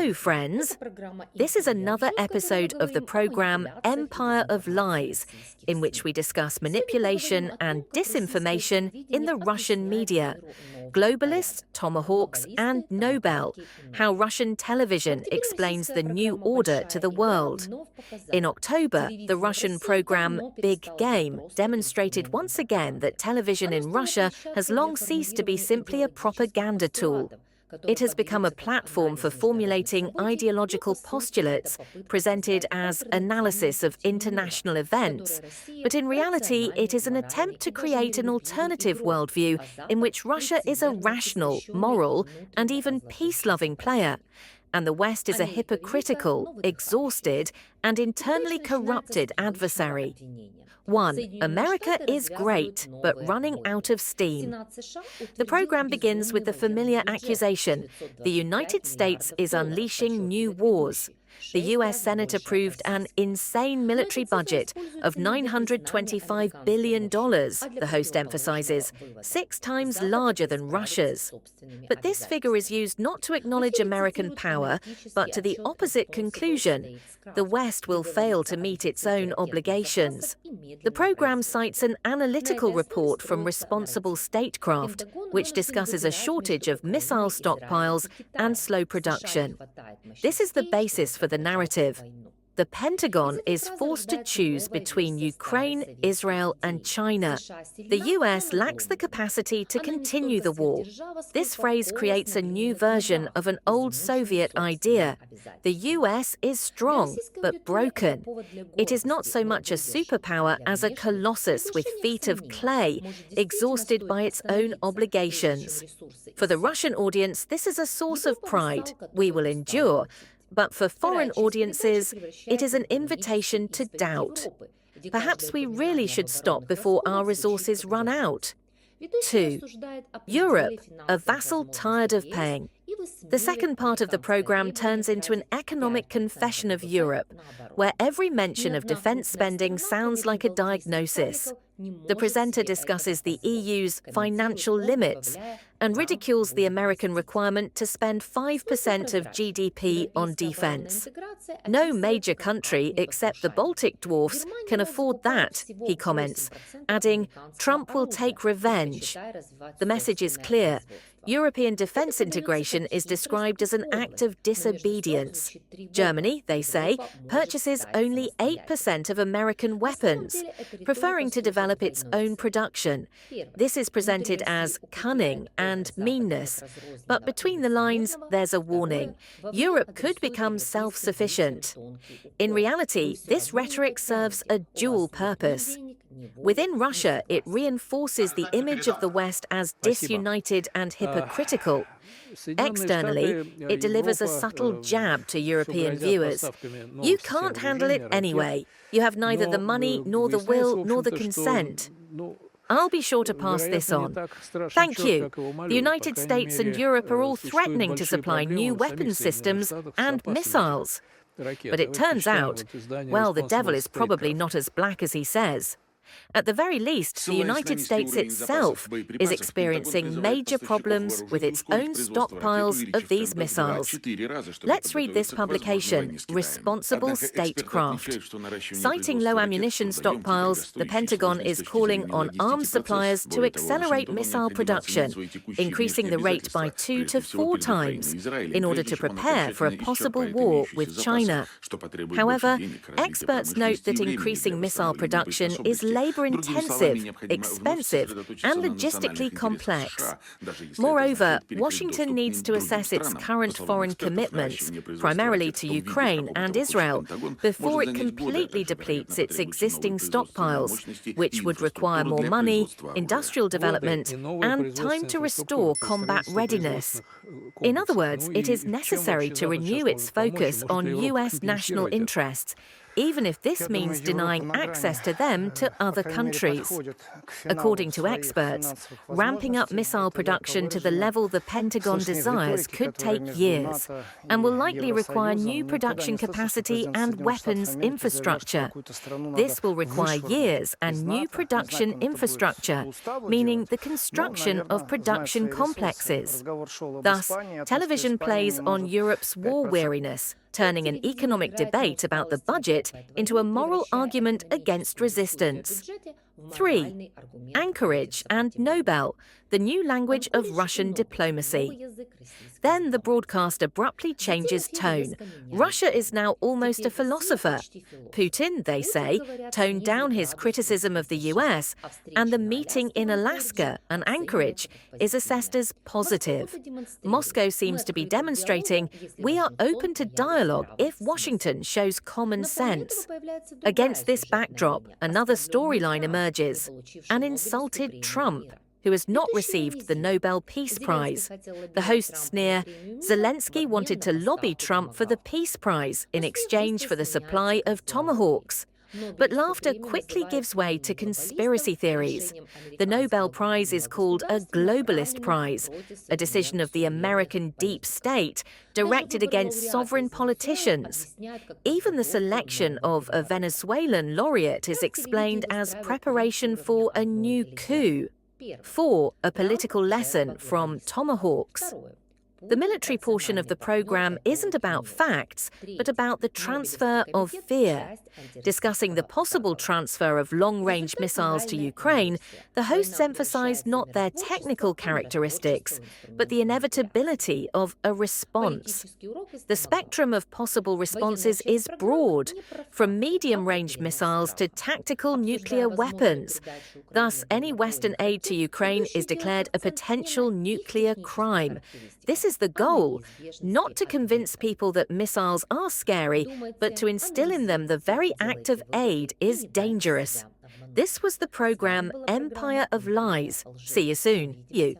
Hello, friends. This is another episode of the program Empire of Lies, in which we discuss manipulation and disinformation in the Russian media, Globalists, Tomahawks, and Nobel, how Russian television explains the new order to the world. In October, the Russian program Big Game demonstrated once again that television in Russia has long ceased to be simply a propaganda tool. It has become a platform for formulating ideological postulates presented as analysis of international events, but in reality it is an attempt to create an alternative worldview in which Russia is a rational, moral, and even peace-loving player, and the West is a hypocritical, exhausted, and internally corrupted adversary. 1. America is great, but running out of steam. The program begins with the familiar accusation: the United States is unleashing new wars. The US Senate approved an insane military budget of $925 billion, the host emphasizes, 6 times larger than Russia's. But this figure is used not to acknowledge American power, but to the opposite conclusion: the West will fail to meet its own obligations. The program cites an analytical report from Responsible Statecraft, which discusses a shortage of missile stockpiles and slow production. This is the basis for the narrative. The Pentagon is forced to choose between Ukraine, Israel, and China. The US lacks the capacity to continue the war. This phrase creates a new version of an old Soviet idea. The US is strong, but broken. It is not so much a superpower as a colossus with feet of clay, exhausted by its own obligations. For the Russian audience, this is a source of pride. We will endure. But for foreign audiences, it is an invitation to doubt. Perhaps we really should stop before our resources run out. 2. Europe, a vassal tired of paying. The second part of the program turns into an economic confession of Europe, where every mention of defense spending sounds like a diagnosis. The presenter discusses the EU's financial limits and ridicules the American requirement to spend 5% of GDP on defense. No major country except the Baltic dwarfs can afford that, he comments, adding, Trump will take revenge. The message is clear. European defense integration is described as an act of disobedience. Germany, they say, purchases only 8% of American weapons, preferring to develop its own production. This is presented as cunning and meanness. But between the lines, there's a warning. Europe could become self-sufficient. In reality, this rhetoric serves a dual purpose. Within Russia, it reinforces the image of the West as disunited and hypocritical. Externally, it delivers a subtle jab to European viewers. You can't handle it anyway. You have neither the money, nor the will, nor the consent. I'll be sure to pass this on. Thank you. The United States and Europe are all threatening to supply new weapons systems and missiles. But it turns out, well, the devil is probably not as black as he says. At the very least, the United States itself is experiencing major problems with its own stockpiles of these missiles. Let's read this publication, Responsible Statecraft. Citing low ammunition stockpiles, the Pentagon is calling on arms suppliers to accelerate missile production, increasing the rate by 2 to 4 times, in order to prepare for a possible war with China. However, experts note that increasing missile production is labor-intensive, expensive, and logistically complex. Moreover, Washington needs to assess its current foreign commitments, primarily to Ukraine and Israel, before it completely depletes its existing stockpiles, which would require more money, industrial development, and time to restore combat readiness. In other words, it is necessary to renew its focus on US national interests, even if this means denying access to them to other countries. According to experts, ramping up missile production to the level the Pentagon desires could take years and will likely require new production capacity and weapons infrastructure. This will require years and new production infrastructure, meaning the construction of production complexes. Thus, television plays on Europe's war weariness, turning an economic debate about the budget into a moral argument against resistance. 3. Anchorage and Nobel, the new language of Russian diplomacy. Then the broadcast abruptly changes tone. Russia is now almost a philosopher. Putin, they say, toned down his criticism of the US, and the meeting in Alaska and Anchorage is assessed as positive. Moscow seems to be demonstrating we are open to dialogue if Washington shows common sense. Against this backdrop, another storyline emerges: an insulted Trump, who has not received the Nobel Peace Prize. The hosts sneer, Zelensky wanted to lobby Trump for the Peace Prize in exchange for the supply of Tomahawks. But laughter quickly gives way to conspiracy theories. The Nobel Prize is called a Globalist Prize, a decision of the American deep state directed against sovereign politicians. Even the selection of a Venezuelan laureate is explained as preparation for a new coup. 4. A political lesson from Tomahawks. The military portion of the program isn't about facts, but about the transfer of fear. Discussing the possible transfer of long-range missiles to Ukraine, the hosts emphasized not their technical characteristics, but the inevitability of a response. The spectrum of possible responses is broad, from medium-range missiles to tactical nuclear weapons. Thus, any Western aid to Ukraine is declared a potential nuclear crime. This is the goal, not to convince people that missiles are scary, but to instill in them the very act of aid is dangerous. This was the program Empire of Lies. See you soon. You.